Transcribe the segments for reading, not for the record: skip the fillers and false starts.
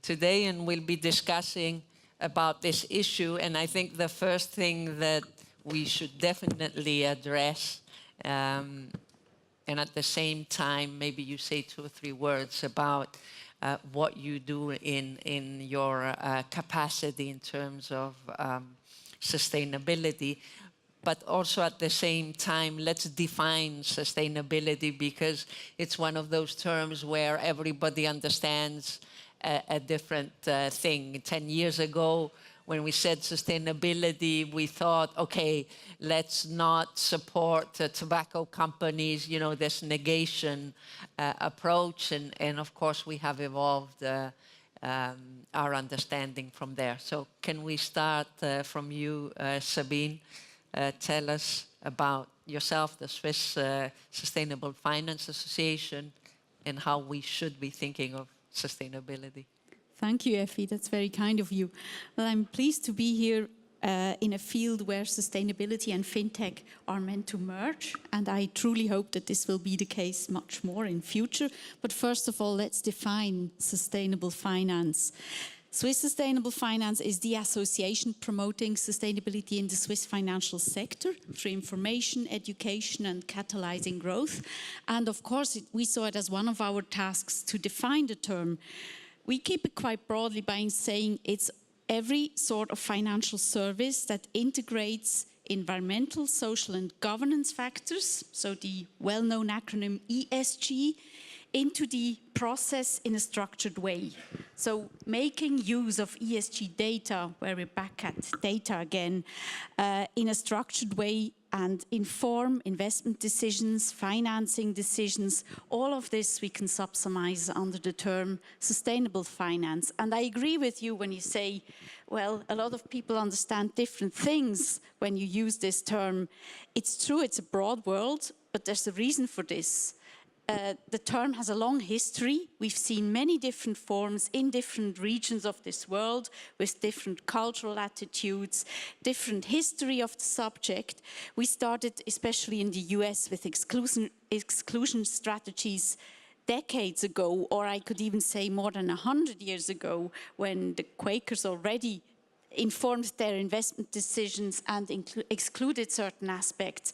today, and we'll be discussing about this issue. And I think the first thing that we should definitely address, and at the same time, maybe you say 2 or 3 words about what you do in your capacity in terms of sustainability. But also at the same time, let's define sustainability, because it's one of those terms where everybody understands a different thing. 10 years ago, when we said sustainability, we thought, okay, let's not support tobacco companies, you know, this negation approach. And of course, we have evolved our understanding from there. So can we start from you, Sabine? Tell us about yourself, the Swiss Sustainable Finance Association, and how we should be thinking of sustainability. Thank you, Effie. That's very kind of you. Well, I'm pleased to be here in a field where sustainability and FinTech are meant to merge, and I truly hope that this will be the case much more in future. But first of all, let's define sustainable finance. Swiss Sustainable Finance is the association promoting sustainability in the Swiss financial sector through information, education and catalyzing growth. And of course, we saw it as one of our tasks to define the term. We keep it quite broadly by saying it's every sort of financial service that integrates environmental, social and governance factors, so the well-known acronym ESG, into the process in a structured way. So making use of ESG data, where we're back at data again, in a structured way and inform investment decisions, financing decisions. All of this we can subsumize under the term sustainable finance. And I agree with you when you say, well, a lot of people understand different things when you use this term. It's true, it's a broad world, but there's a reason for this. The term has a long history. We've seen many different forms in different regions of this world with different cultural attitudes, different history of the subject. We started, especially in the US, with exclusion strategies decades ago, or I could even say more than 100 years ago, when the Quakers already informed their investment decisions and excluded certain aspects.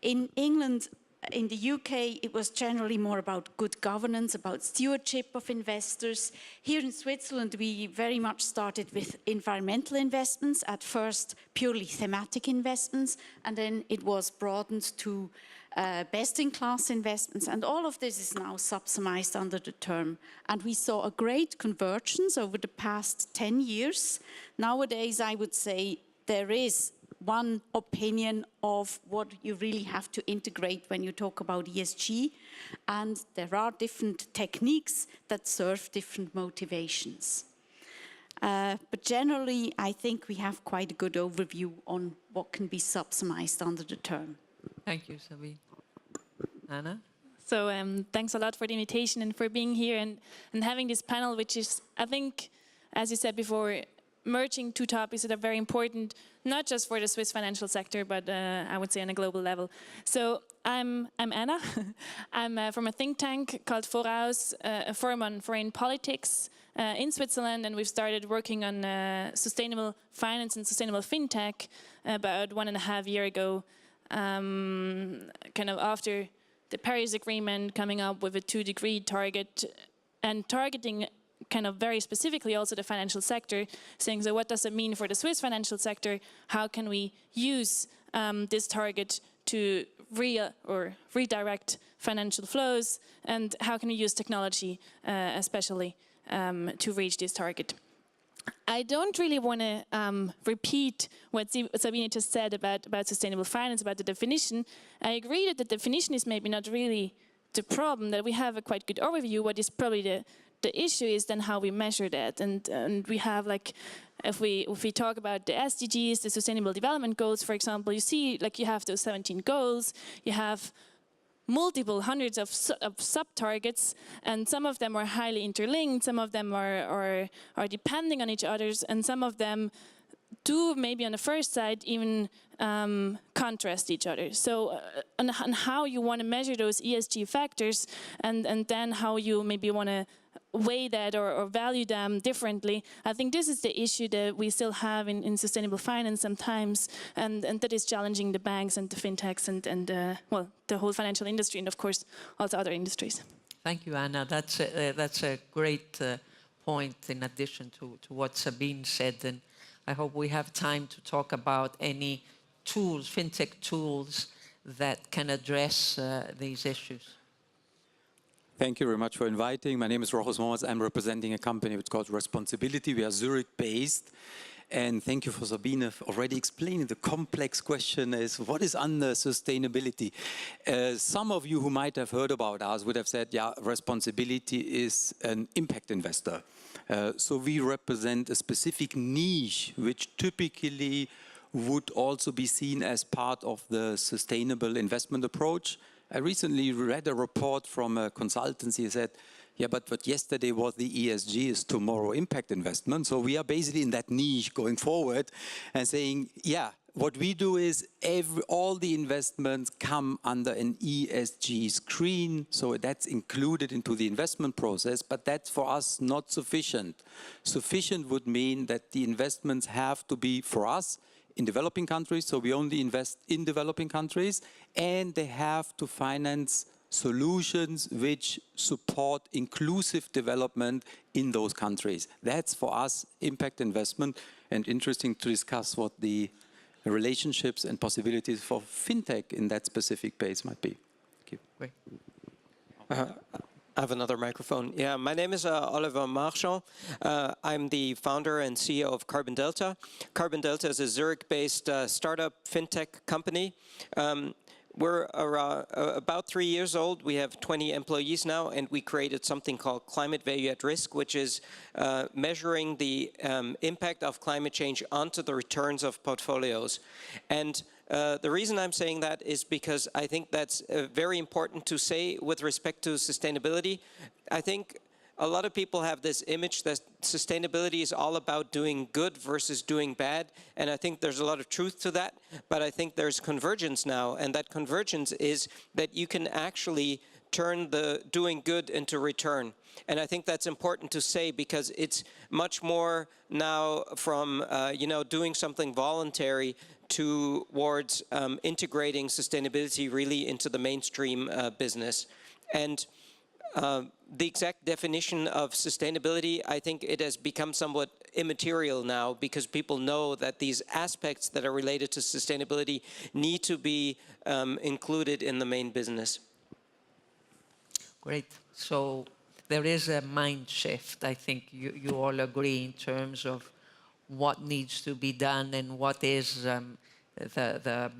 In England, in the UK, it was generally more about good governance, about stewardship of investors. Here in Switzerland, we very much started with environmental investments, at first purely thematic investments, and then it was broadened to best-in-class investments, and all of this is now subsumized under the term. And we saw a great convergence over the past 10 years. Nowadays, I would say there is one opinion of what you really have to integrate when you talk about ESG, and there are different techniques that serve different motivations. But generally, I think we have quite a good overview on what can be subsumized under the term. Thank you, Sabine. Anna? So thanks a lot for the invitation and for being here and having this panel, which is, I think, as you said before, merging two topics that are very important, not just for the Swiss financial sector, but I would say on a global level. So I'm Anna. I'm from a think tank called Foraus, a firm on foreign politics in Switzerland, and we've started working on sustainable finance and sustainable FinTech about 1.5 years ago, kind of after the Paris Agreement, coming up with a 2-degree target and targeting kind of very specifically also the financial sector, saying, so what does it mean for the Swiss financial sector? How can we use this target to redirect financial flows, and how can we use technology especially to reach this target? I don't really want to repeat what Sabine just said about sustainable finance, about the definition. I agree that the definition is maybe not really the problem, that we have a quite good overview. What is probably the issue is then how we measure that. And we have, like, if we talk about the SDGs, the Sustainable Development Goals, for example, you see, like, you have those 17 goals, you have multiple hundreds of sub-targets, and some of them are highly interlinked, some of them are depending on each other, and some of them do, maybe on the first side, even contrast each other. So on how you want to measure those ESG factors, and then how you maybe want to weigh that or value them differently. I think this is the issue that we still have in sustainable finance sometimes, and that is challenging the banks and the fintechs and well, the whole financial industry, and of course also other industries. Thank you, Anna. That's a great point in addition to what Sabine said, and I hope we have time to talk about any tools, fintech tools that can address these issues. Thank you very much for inviting. My name is Rochus. I'm representing a company which is called responsAbility. We are Zurich-based. And thank you for Sabine for already explaining the complex question is, what is under sustainability? Some of you who might have heard about us would have said, yeah, responsAbility is an impact investor. So we represent a specific niche, which typically would also be seen as part of the sustainable investment approach. I recently read a report from a consultancy that said, yeah, but what yesterday was the ESG is tomorrow impact investment. So we are basically in that niche going forward and saying, yeah, what we do is all the investments come under an ESG screen. So that's included into the investment process, but that's for us not sufficient. Sufficient would mean that the investments have to be, for us, in developing countries, so we only invest in developing countries, and they have to finance solutions which support inclusive development in those countries. That's for us impact investment, and interesting to discuss what the relationships and possibilities for fintech in that specific space might be. Thank you. Great. I have another microphone. Yeah, my name is Oliver Marchand. I'm the founder and CEO of CarbonDelta. CarbonDelta is a Zurich-based startup fintech company. We're about 3 years old. We have 20 employees now, and we created something called Climate Value at Risk, which is measuring the impact of climate change onto the returns of portfolios. And the reason I'm saying that is because I think that's very important to say with respect to sustainability. I think a lot of people have this image that sustainability is all about doing good versus doing bad, and I think there's a lot of truth to that, but I think there's convergence now, and that convergence is that you can actually turn the doing good into return. And I think that's important to say because it's much more now from doing something voluntary towards integrating sustainability really into the mainstream business. And the exact definition of sustainability, I think it has become somewhat immaterial now because people know that these aspects that are related to sustainability need to be included in the main business. Great. So there is a mind shift, I think you all agree, in terms of what needs to be done and what is the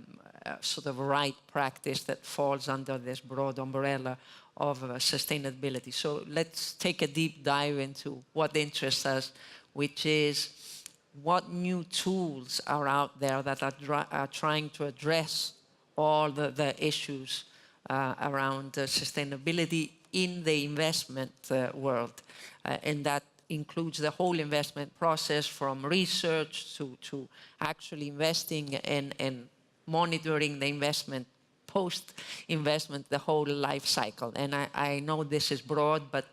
sort of right practice that falls under this broad umbrella of sustainability. So let's take a deep dive into what interests us, which is what new tools are out there that are trying to address all the issues around sustainability in the investment world. And that includes the whole investment process, from research to actually investing and monitoring the investment, post-investment, the whole life cycle. And I know this is broad, but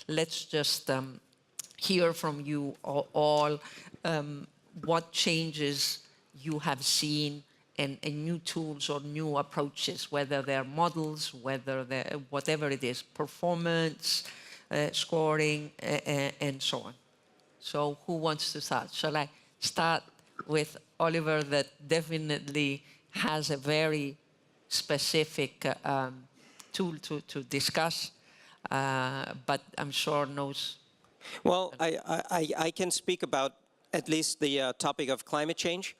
let's just hear from you all what changes you have seen and new tools or new approaches, whether they're models, whether they're whatever it is, performance, scoring, and so on. So who wants to start? Shall I start with Oliver, that definitely has a very specific tool to discuss, but I'm sure knows. Well, I can speak about at least the topic of climate change.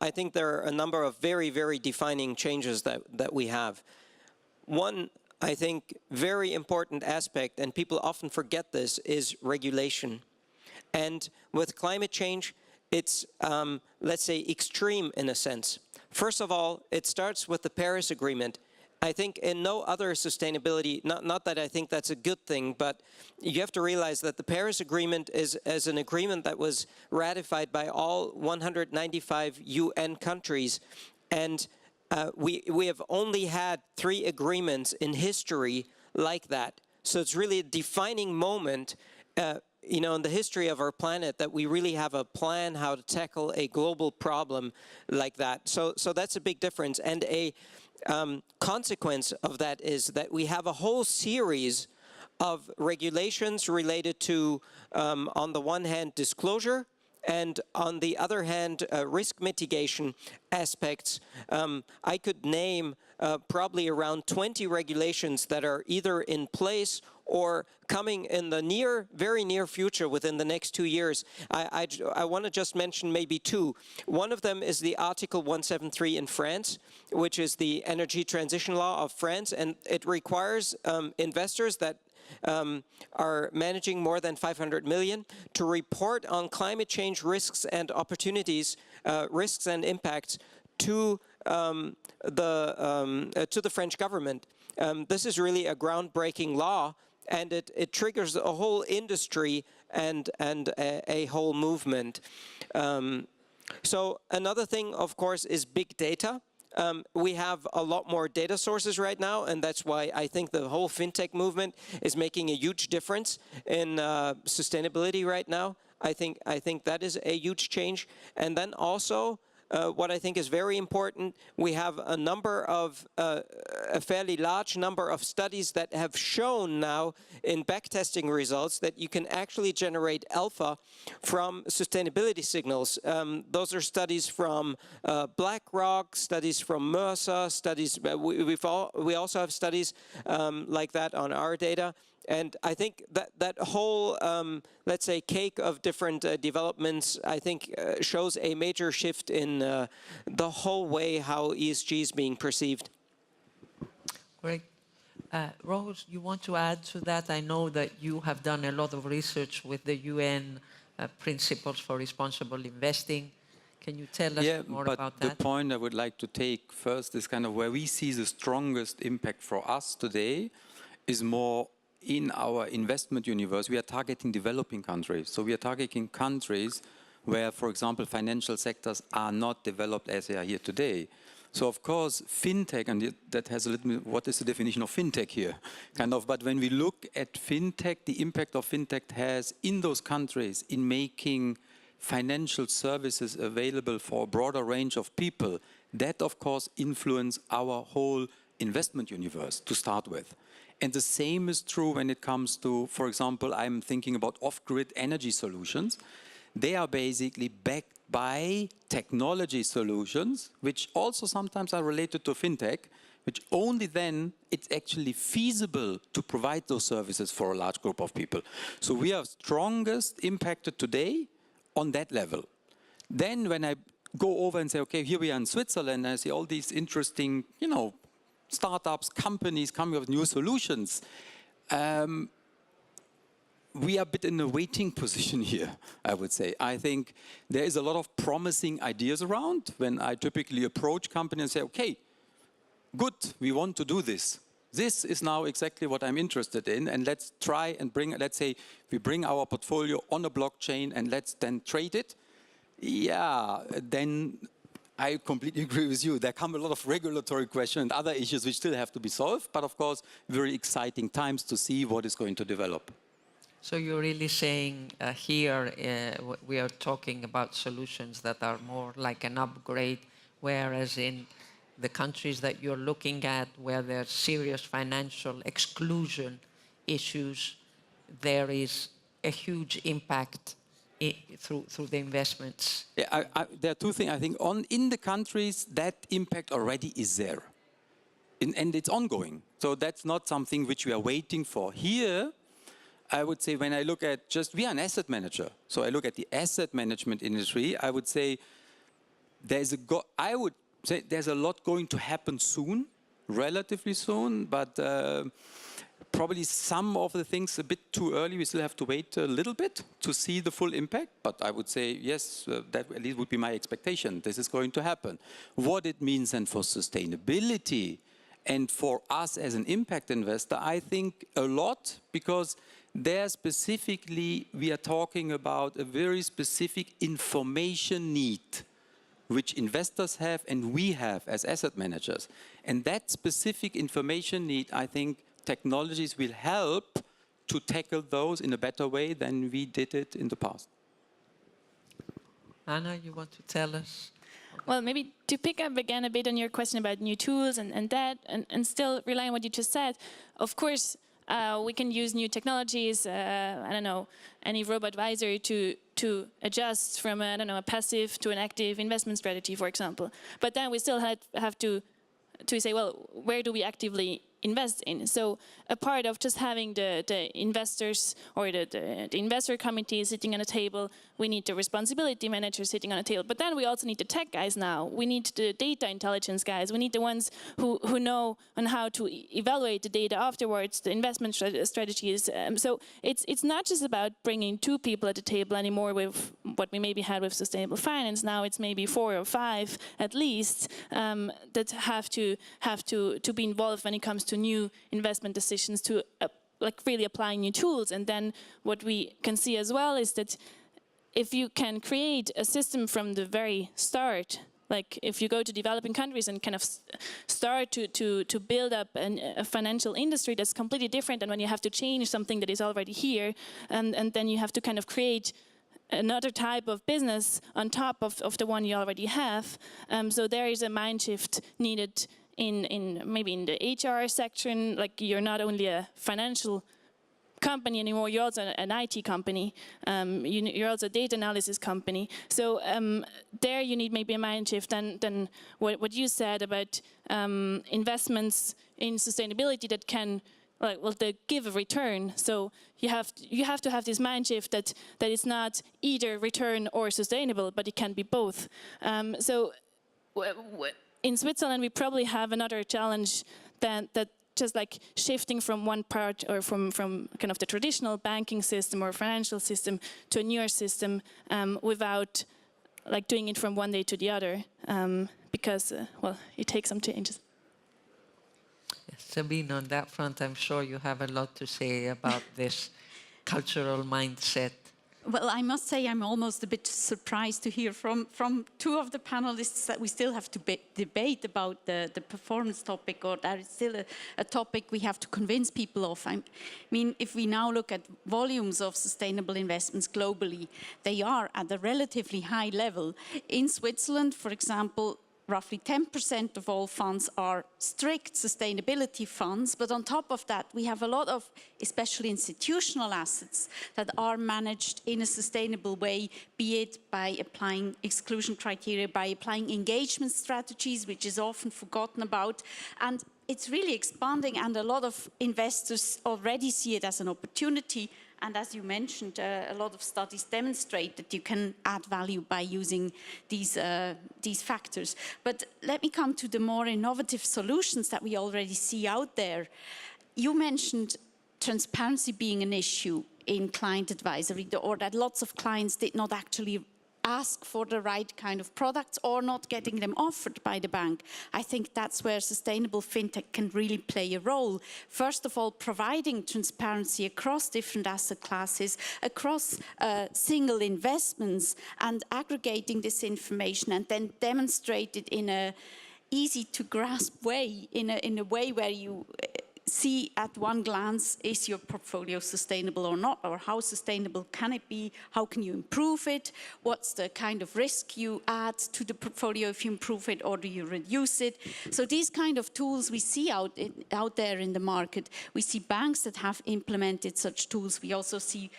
I think there are a number of very, very defining changes that we have. One, I think, very important aspect, and people often forget this, is regulation. And with climate change, it's, let's say, extreme in a sense. First of all, it starts with the Paris Agreement. I think in no other sustainability, not that I think that's a good thing, but you have to realize that the Paris Agreement is an agreement that was ratified by all 195 UN countries. And we have only had 3 agreements in history like that. So it's really a defining moment in the history of our planet that we really have a plan how to tackle a global problem like that. So that's a big difference. And a consequence of that is that we have a whole series of regulations related to, on the one hand, disclosure, and on the other hand, risk mitigation aspects. I could name probably around 20 regulations that are either in place or coming in the very near future within the next 2 years. I want to just mention maybe two. One of them is the Article 173 in France, which is the energy transition law of France, and it requires investors that are managing more than 500 million to report on climate change risks and opportunities, risks and impacts to the French government. This is really a groundbreaking law, and it triggers a whole industry and a whole movement. So another thing, of course, is big data. We have a lot more data sources right now, and that's why I think the whole FinTech movement is making a huge difference in sustainability right now. I think that is a huge change. And then also, what I think is very important, we have a fairly large number of studies that have shown now in backtesting results that you can actually generate alpha from sustainability signals. Those are studies from BlackRock, studies from Mercer, studies, we also have studies like that on our data. And I think that whole, let's say, cake of different developments, I think, shows a major shift in the whole way how ESG is being perceived. Great. Rochus, you want to add to that? I know that you have done a lot of research with the UN Principles for Responsible Investing. Can you tell us more about that? The point I would like to take first is kind of where we see the strongest impact for us today is more in our investment universe. We are targeting developing countries. So we are targeting countries where, for example, financial sectors are not developed as they are here today. So of course, FinTech, and that has a little bit, what is the definition of FinTech here? Kind of, but when we look at FinTech, the impact of FinTech has in those countries in making financial services available for a broader range of people, that of course influence our whole investment universe to start with. And the same is true when it comes to, for example, I'm thinking about off-grid energy solutions. They are basically backed by technology solutions, which also sometimes are related to FinTech, which only then it's actually feasible to provide those services for a large group of people. So we are strongest impacted today on that level. Then when I go over and say, okay, here we are in Switzerland, I see all these interesting, startups, companies coming up with new solutions. We are a bit in a waiting position here, I would say. I think there is a lot of promising ideas around when I typically approach companies and say, okay, good, we want to do this. This is now exactly what I'm interested in, and let's try and let's say we bring our portfolio on a blockchain and let's then trade it. Yeah, then I completely agree with you. There come a lot of regulatory questions and other issues which still have to be solved, but of course, very exciting times to see what is going to develop. So you're really saying here we are talking about solutions that are more like an upgrade, whereas in the countries that you're looking at where there's serious financial exclusion issues, there is a huge impact through the investments. Yeah, there are two things. I think in the countries, that impact already is there. And it's ongoing. So that's not something which we are waiting for. Here, I would say when I look at we are an asset manager. So I look at the asset management industry, I would say there's a lot going to happen soon, relatively soon, but probably some of the things a bit too early. We still have to wait a little bit to see the full impact. But I would say, yes, that at least would be my expectation. This is going to happen. What it means then for sustainability and for us as an impact investor, I think a lot, because there specifically we are talking about a very specific information need which investors have and we have as asset managers. And that specific information need, I think technologies will help to tackle those in a better way than we did it in the past. Anna, you want to tell us? Well, maybe to pick up again a bit on your question about new tools and that, and still rely on what you just said, of course, we can use new technologies, I don't know, any robo-advisor to adjust from, I don't know, a passive to an active investment strategy, for example. But then we still have to say, well, where do we actively invest in? So a part of just having the investors or the investor committee sitting on a table, we need the responsibility manager sitting on a table. But then we also need the tech guys now. We need the data intelligence guys. We need the ones who know on how to evaluate the data afterwards, the investment strategies. So it's not just about bringing 2 people at the table anymore with what we maybe had with sustainable finance. Now it's maybe 4 or 5 at least that have to be involved when it comes to new investment decisions, to like really applying new tools. And then what we can see as well is that if you can create a system from the very start, like if you go to developing countries and kind of start to build up a financial industry that's completely different than when you have to change something that is already here, and then you have to kind of create another type of business on top of the one you already have. So there is a mind shift needed in maybe in the HR section. Like, you're not only a financial company anymore, you're also an IT company, you're also a data analysis company. So there you need maybe a mind shift than what you said about investments in sustainability that can, they give a return. So you have to have this mind shift that it's not either return or sustainable, but it can be both. So in Switzerland, we probably have another challenge that just like shifting from one part or from kind of the traditional banking system or financial system to a newer system without like doing it from one day to the other, because it takes some changes. Sabine, on that front, I'm sure you have a lot to say about this cultural mindset. Well, I must say I'm almost a bit surprised to hear from 2 of the panelists that we still have to debate about the performance topic, or that is still a topic we have to convince people of. I mean, if we now look at volumes of sustainable investments globally, they are at a relatively high level. In Switzerland, for example, roughly 10% of all funds are strict sustainability funds, but on top of that, we have a lot of, especially institutional assets, that are managed in a sustainable way, be it by applying exclusion criteria, by applying engagement strategies, which is often forgotten about. And it's really expanding, and a lot of investors already see it as an opportunity. And as you mentioned, a lot of studies demonstrate that you can add value by using these factors. But let me come to the more innovative solutions that we already see out there. You mentioned transparency being an issue in client advisory, or that lots of clients did not actually ask for the right kind of products or not getting them offered by the bank. I think that's where sustainable fintech can really play a role. First of all, providing transparency across different asset classes, across single investments, and aggregating this information and then demonstrate it in a easy to grasp way, in a way where you see at one glance, is your portfolio sustainable or not, or how sustainable can it be, how can you improve it, what's the kind of risk you add to the portfolio if you improve it, or do you reduce it. So these kind of tools we see out there in the market. We see banks that have implemented such tools. We also see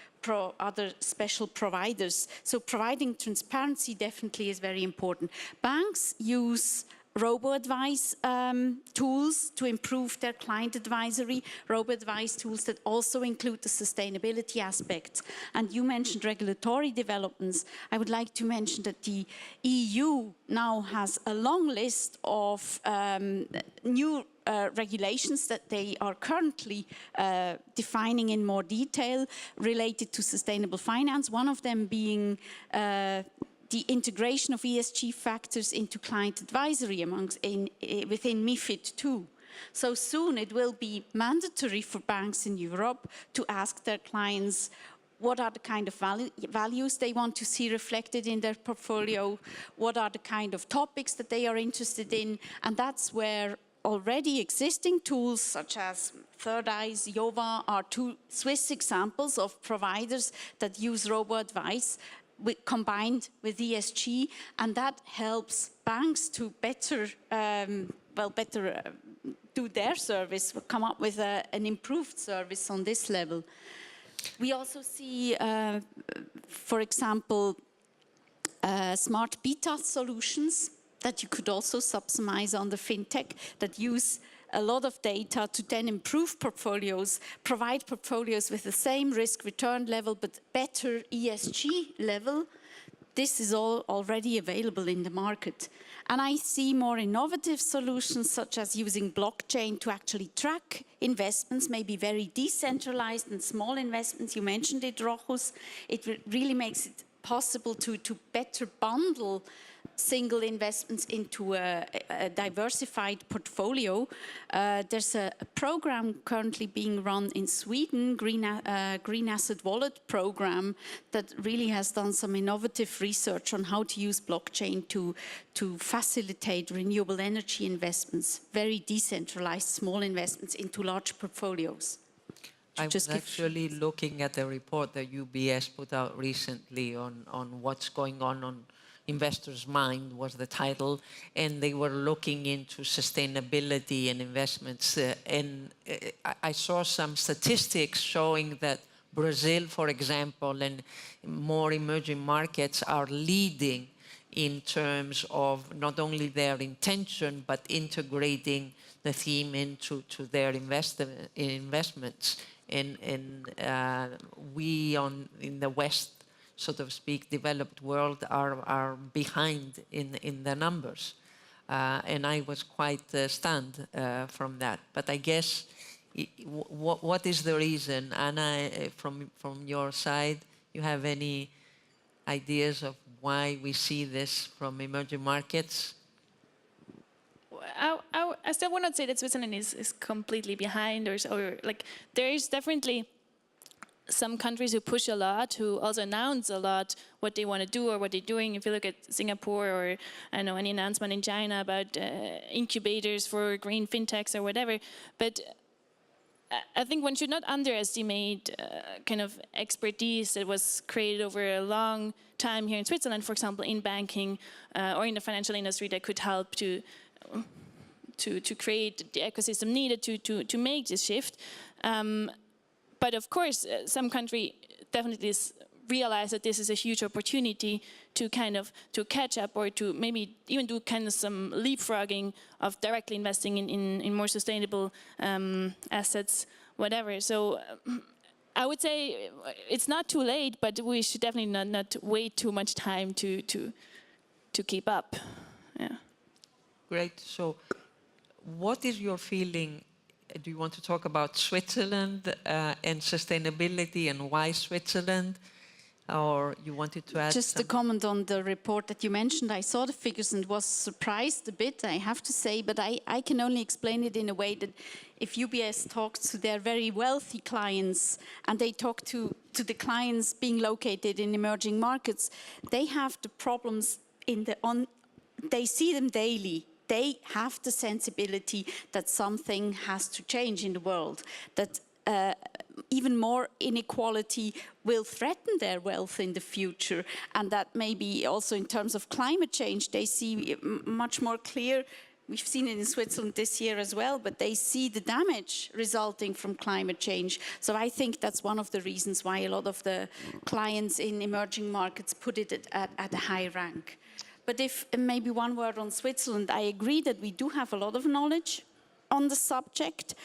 other special providers. So providing transparency definitely is very important. Banks use robo-advice tools to improve their client advisory, robo-advice tools that also include the sustainability aspects. And you mentioned regulatory developments. I would like to mention that the EU now has a long list of new regulations that they are currently defining in more detail related to sustainable finance, one of them being the integration of ESG factors into client advisory within MiFID II. So soon it will be mandatory for banks in Europe to ask their clients what are the kind of values they want to see reflected in their portfolio, what are the kind of topics that they are interested in, and that's where already existing tools such as Third Eyes, Jova are two Swiss examples of providers that use robo-advice combined with ESG, and that helps banks to better do their service, come up with an improved service on this level. We also see, for example, smart beta solutions that you could also subsumize under FinTech that use a lot of data to then improve portfolios, provide portfolios with the same risk return level but better ESG level. This is all already available in the market. And I see more innovative solutions such as using blockchain to actually track investments, maybe very decentralized and small investments. You mentioned it, Rochus. It really makes it possible to better bundle single investments into a diversified portfolio. There's a program currently being run in Sweden, Green Asset Wallet program, that really has done some innovative research on how to use blockchain to facilitate renewable energy investments, very decentralized small investments into large portfolios. I was actually looking at the report that UBS put out recently on what's going on investors' mind was the title, and they were looking into sustainability and investments. And I saw some statistics showing that Brazil, for example, and more emerging markets are leading in terms of not only their intention, but integrating the theme into their investments. And we in the West, so to speak, developed world are behind in the numbers. And I was quite stunned from that. But I guess, what is the reason? Anna, from your side, you have any ideas of why we see this from emerging markets? I still would not say that Switzerland is completely behind, or like there is definitely some countries who push a lot, who also announce a lot what they want to do or what they're doing. If you look at Singapore, or I know any announcement in China about incubators for green fintechs or whatever, but I think one should not underestimate kind of expertise that was created over a long time here in Switzerland, for example, in banking or in the financial industry, that could help to create the ecosystem needed to make this shift. But of course, some country definitely realize that this is a huge opportunity to kind of catch up, or to maybe even do kind of some leapfrogging of directly investing in more sustainable assets, whatever. So I would say it's not too late, but we should definitely not wait too much time to keep up. Yeah. Great. So what is your feeling? Do you want to talk about Switzerland and sustainability, and why Switzerland? Or you wanted to add just a comment on the report that you mentioned. I saw the figures and was surprised a bit, I have to say, but I can only explain it in a way that if UBS talks to their very wealthy clients, and they talk to the clients being located in emerging markets, they have the problems they see them daily. They have the sensibility that something has to change in the world, that even more inequality will threaten their wealth in the future, and that maybe also in terms of climate change, they see much more clear. We've seen it in Switzerland this year as well, but they see the damage resulting from climate change. So I think that's one of the reasons why a lot of the clients in emerging markets put it at a high rank. But if maybe one word on Switzerland, I agree that we do have a lot of knowledge on the subject.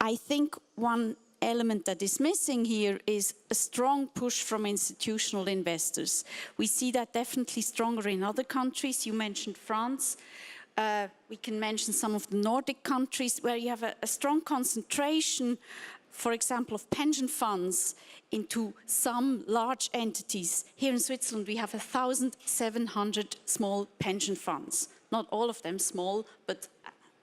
I think one element that is missing here is a strong push from institutional investors. We see that definitely stronger in other countries. You mentioned France. We can mention some of the Nordic countries where you have a strong concentration, for example, of pension funds into some large entities. Here in Switzerland, we have 1,700 small pension funds. Not all of them small, but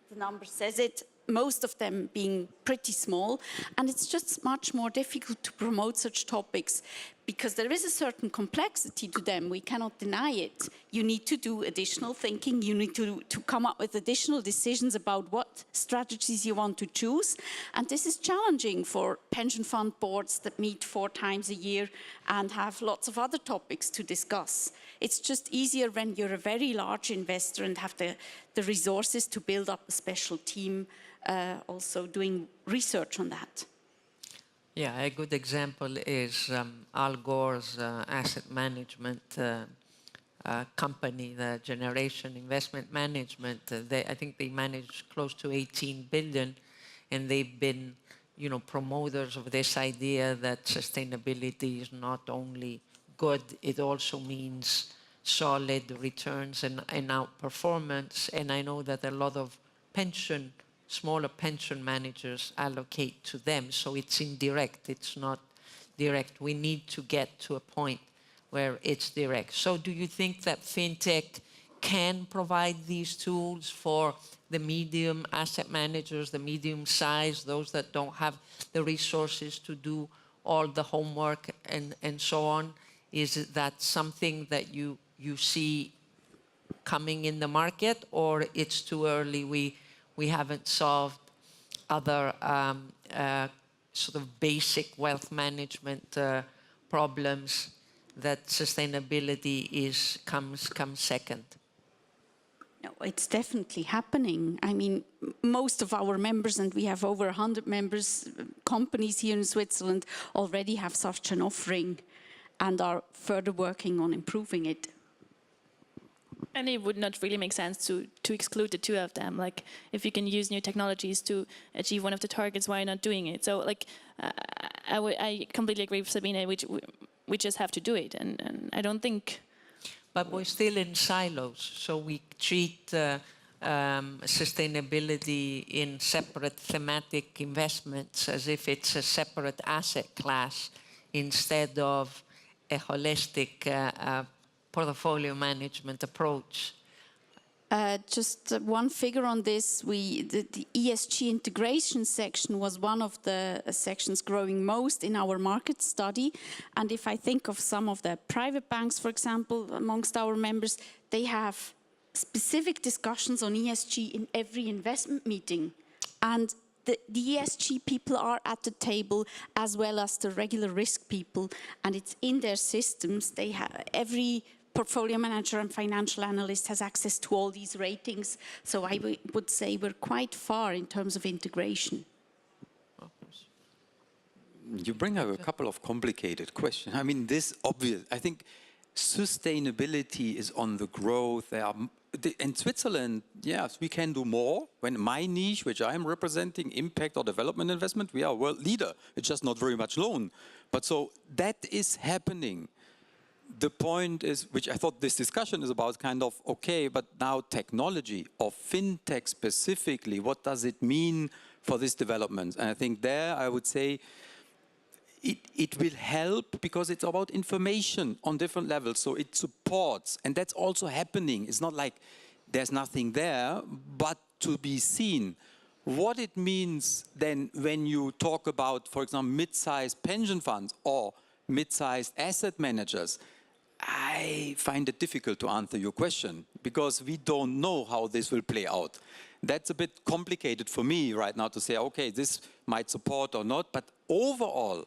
the number says it. Most of them being pretty small, and it's just much more difficult to promote such topics because there is a certain complexity to them. We cannot deny it. You need to do additional thinking. You need to come up with additional decisions about what strategies you want to choose. And this is challenging for pension fund boards that meet 4 times a year and have lots of other topics to discuss. It's just easier when you're a very large investor and have the resources to build up a special team also doing research on that. Yeah, a good example is Al Gore's asset management company, the Generation Investment Management. I think they manage close to 18 billion, and they've been, promoters of this idea that sustainability is not only good, it also means solid returns and outperformance. And I know that a lot of smaller pension managers allocate to them, so it's indirect, it's not direct. We need to get to a point where it's direct. So do you think that FinTech can provide these tools for the medium asset managers, the medium size, those that don't have the resources to do all the homework and so on? Is that something that you see coming in the market, or it's too early, we haven't solved other sort of basic wealth management problems, that sustainability comes second? No, it's definitely happening. I mean, most of our members, and we have over 100 members, companies here in Switzerland already have such an offering and are further working on improving it. And it would not really make sense to exclude the two of them. Like, if you can use new technologies to achieve one of the targets, why not doing it? So, like, I completely agree with Sabine. We just have to do it, and I don't think. But we're still in silos, so we treat sustainability in separate thematic investments as if it's a separate asset class instead of a holistic portfolio management approach. Just one figure on this, the ESG integration section was one of the sections growing most in our market study. And if I think of some of the private banks, for example, amongst our members, they have specific discussions on ESG in every investment meeting. And the ESG people are at the table as well as the regular risk people, and it's in their systems. They have every portfolio manager and financial analyst has access to all these ratings. So I would say we're quite far in terms of integration. You bring up a couple of complicated questions. I mean, I think sustainability is on the growth. In Switzerland, yes, we can do more. When my niche, which I am representing, impact or development investment, we are a world leader. It's just not very much known. But so that is happening. The point is, which I thought this discussion is about, kind of, okay, but now technology or FinTech specifically, what does it mean for this development? And I think there I would say it will help because it's about information on different levels. So it supports, and that's also happening. It's not like there's nothing there, but to be seen. What it means then when you talk about, for example, mid-sized pension funds or mid-sized asset managers, I find it difficult to answer your question because we don't know how this will play out. That's a bit complicated for me right now to say, okay, this might support or not, but overall,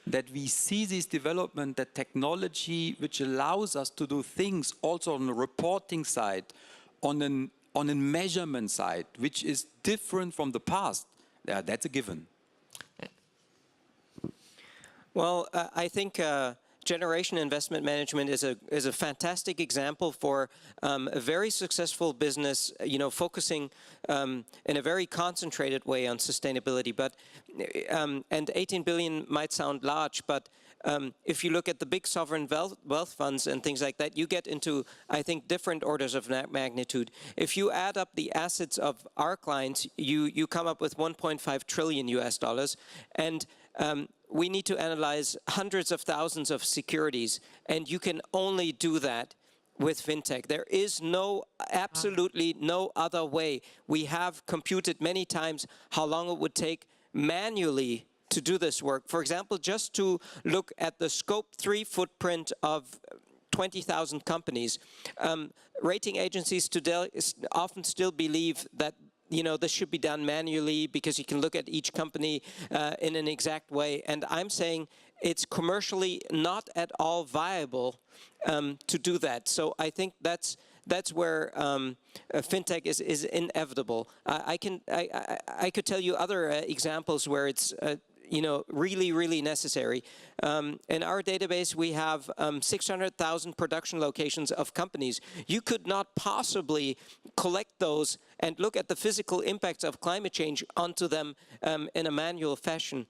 that we see this development, that technology which allows us to do things also on the reporting side, on a measurement side, which is different from the past, that's a given. Well, I think Generation Investment Management is a fantastic example for a very successful business, focusing in a very concentrated way on sustainability. But and 18 billion might sound large, but if you look at the big sovereign wealth funds and things like that, you get into, I think, different orders of magnitude. If you add up the assets of our clients, you come up with 1.5 trillion US dollars, and we need to analyze hundreds of thousands of securities, and you can only do that with FinTech. There is absolutely no other way. We have computed many times how long it would take manually to do this work. For example, just to look at the Scope 3 footprint of 20,000 companies. Rating agencies today often still believe that this should be done manually because you can look at each company in an exact way. And I'm saying it's commercially not at all viable to do that. So I think that's where FinTech is inevitable. I could tell you other examples where it's really, really necessary. In our database, we have 600,000 production locations of companies. You could not possibly collect those and look at the physical impacts of climate change onto them in a manual fashion.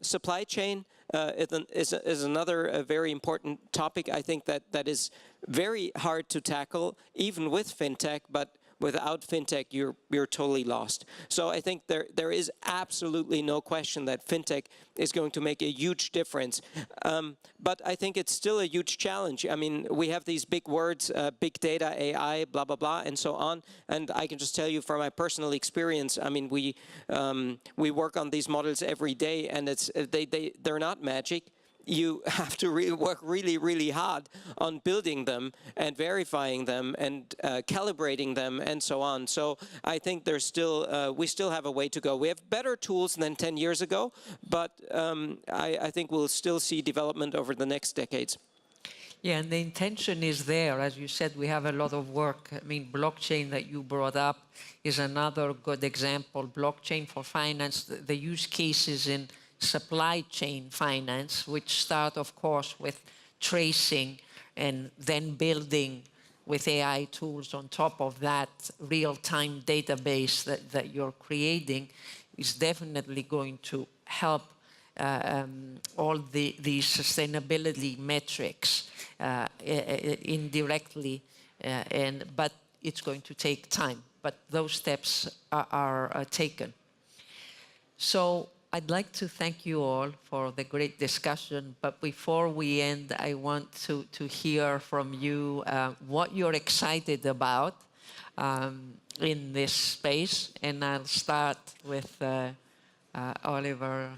Supply chain is another very important topic. I think that is very hard to tackle, even with FinTech, but without FinTech, you're totally lost. So I think there is absolutely no question that FinTech is going to make a huge difference. But I think it's still a huge challenge. I mean, we have these big words, big data, AI, blah, blah, blah, and so on. And I can just tell you from my personal experience, I mean, we work on these models every day, and they're not magic. You have to work really, really hard on building them and verifying them and calibrating them and so on. So I think there's still, we still have a way to go. We have better tools than 10 years ago, but I think we'll still see development over the next decades. Yeah, and the intention is there. As you said, we have a lot of work. I mean, blockchain that you brought up is another good example. Blockchain for finance, the use cases in supply chain finance, which start, of course, with tracing and then building with AI tools on top of that real-time database that you're creating, is definitely going to help all these sustainability metrics indirectly, but it's going to take time. But those steps are taken. So I'd like to thank you all for the great discussion, but before we end, I want to hear from you what you're excited about in this space, and I'll start with Oliver.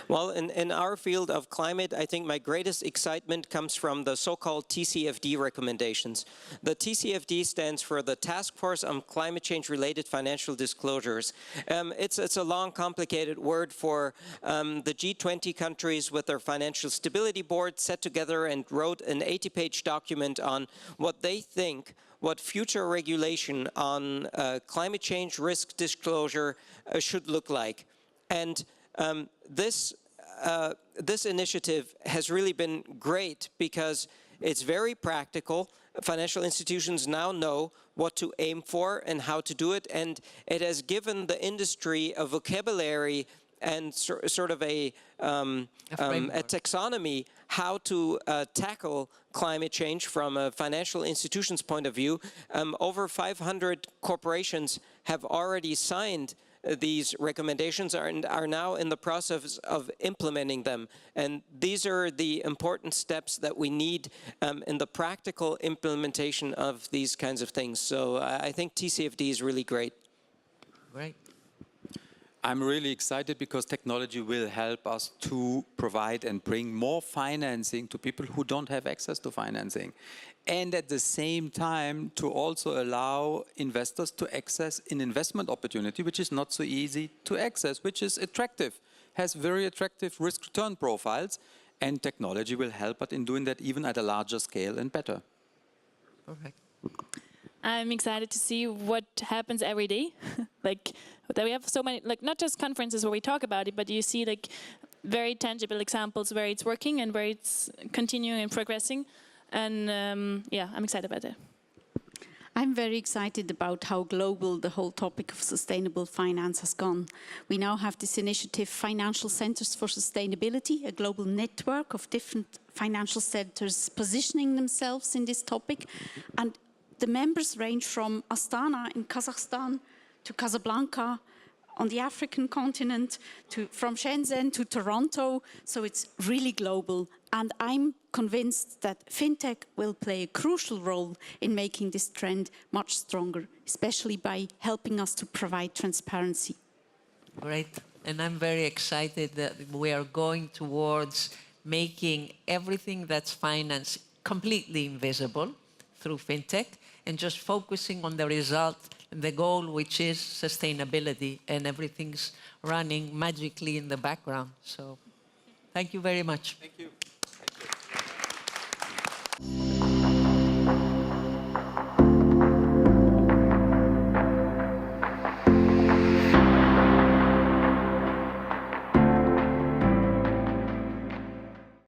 Well, in our field of climate, I think my greatest excitement comes from the so-called TCFD recommendations. The TCFD stands for the Task Force on Climate Change-Related Financial Disclosures. It's a long, complicated word for the G20 countries with their financial stability board set together and wrote an 80-page document on what they think what future regulation on climate change risk disclosure should look like. And this initiative has really been great because it's very practical. Financial institutions now know what to aim for and how to do it, and it has given the industry a vocabulary and sort of a taxonomy how to tackle climate change from a financial institution's point of view. Over 500 corporations have already signed these recommendations and are now in the process of implementing them. And these are the important steps that we need in the practical implementation of these kinds of things. So I think TCFD is really great. Great. I'm really excited because technology will help us to provide and bring more financing to people who don't have access to financing. And at the same time, to also allow investors to access an investment opportunity, which is not so easy to access, which is attractive, has very attractive risk-return profiles, and technology will help us in doing that even at a larger scale and better. Perfect. I'm excited to see what happens every day. Like, that we have so many, like, not just conferences where we talk about it, but you see, like, very tangible examples where it's working and where it's continuing and progressing. And yeah, I'm excited about that. I'm very excited about how global the whole topic of sustainable finance has gone. We now have this initiative, Financial Centers for Sustainability, a global network of different financial centers positioning themselves in this topic. And the members range from Astana in Kazakhstan to Casablanca on the African continent, from Shenzhen to Toronto. So it's really global. And I'm convinced that FinTech will play a crucial role in making this trend much stronger, especially by helping us to provide transparency. Great. And I'm very excited that we are going towards making everything that's finance completely invisible through FinTech and just focusing on the result and the goal, which is sustainability, and everything's running magically in the background. So thank you very much. Thank you.